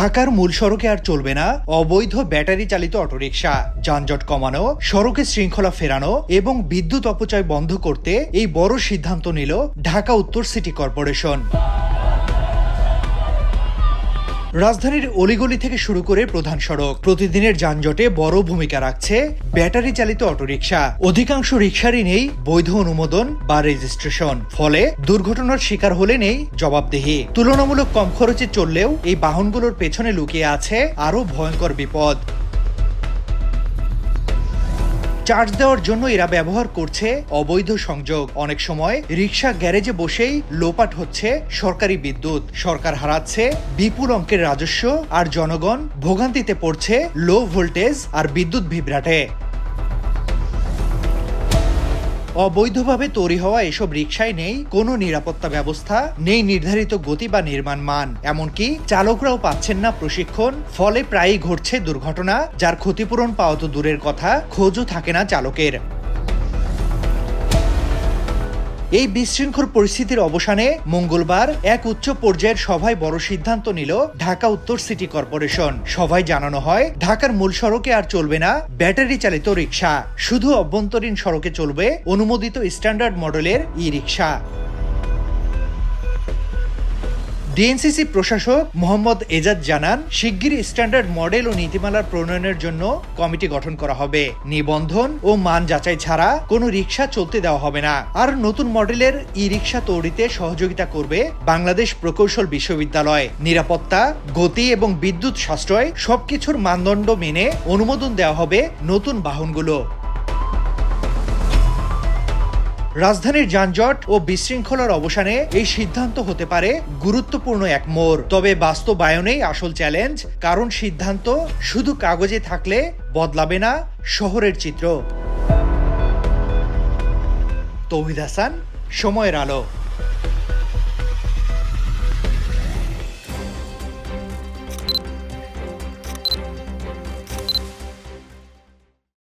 ঢাকার মূল সড়কে আর চলবে না অবৈধ ব্যাটারি চালিত অটোরিকশা। যানজট কমানো, সড়কে শৃঙ্খলা ফেরানো এবং বিদ্যুৎ অপচয় বন্ধ করতে এই বড় সিদ্ধান্ত নিল ঢাকা উত্তর সিটি কর্পোরেশন। রাজধানীর অলিগলি থেকে শুরু করে প্রধান সড়ক প্রতিদিনের যানজটে বড় ভূমিকা রাখছে ব্যাটারি চালিত অটোরিকশা। অধিকাংশ রিকশারই নেই বৈধ অনুমোদন বা রেজিস্ট্রেশন, ফলে দুর্ঘটনার শিকার হলে নেই জবাবদিহি। তুলনামূলক কম খরচে চললেও এই বাহনগুলোর পেছনে লুকিয়ে আছে আরো ভয়ঙ্কর বিপদ। চার্জ দেওয়ার জন্য এরা ব্যবহার করছে অবৈধ সংযোগ। অনেক সময় রিকশা গ্যারেজে বসেই লোপাট হচ্ছে সরকারি বিদ্যুৎ। সরকার হারাচ্ছে বিপুল অঙ্কের রাজস্ব আর জনগণ ভোগান্তিতে পড়ছে লো ভোল্টেজ আর বিদ্যুৎ বিভ্রাটে। অবৈধভাবে তৈরি হওয়া এসব রিকশায় নেই কোনো নিরাপত্তা ব্যবস্থা, নেই নির্ধারিত গতি বা নির্মাণ মান, এমনকি চালকরাও পাচ্ছেন না প্রশিক্ষণ। ফলে প্রায়ই ঘটছে দুর্ঘটনা, যার ক্ষতিপূরণ পাওয়া তো দূরের কথা, খোঁজও থাকে না চালকের। এই বিশৃঙ্খল পরিস্থিতির অবসানে মঙ্গলবার এক উচ্চ পর্যায়ের সভায় বড় সিদ্ধান্ত নিল ঢাকা উত্তর সিটি কর্পোরেশন। সভায় জানানো হয়, ঢাকার মূল সড়কে আর চলবে না ব্যাটারি চালিত রিকশা, শুধু অভ্যন্তরীণ সড়কে চলবে অনুমোদিত স্ট্যান্ডার্ড মডেলের ই রিকশা। ডিএনসিসি প্রশাসক মোহাম্মদ এজাজ জানান, শিগগিরই স্ট্যান্ডার্ড মডেল ও নীতিমালার প্রণয়নের জন্য কমিটি গঠন করা হবে। নিবন্ধন ও মান যাচাই ছাড়া কোনো রিকশা চলতে দেওয়া হবে না। আর নতুন মডেলের ই রিকশা তৈরিতে সহযোগিতা করবে বাংলাদেশ প্রকৌশল বিশ্ববিদ্যালয়। নিরাপত্তা, গতি এবং বিদ্যুৎ সাশ্রয় সবকিছুর মানদণ্ড মেনে অনুমোদন দেওয়া হবে নতুন বাহনগুলো। রাজধানীর যানজট ও বিশৃঙ্খলার অবসানে এই সিদ্ধান্ত হতে পারে গুরুত্বপূর্ণ এক মোড়। তবে বাস্তবায়নেই আসল চ্যালেঞ্জ, কারণ সিদ্ধান্ত শুধু কাগজে থাকলে বদলাবে না শহরের চিত্র। তৌহিদ হাসান, সময়ের আলো।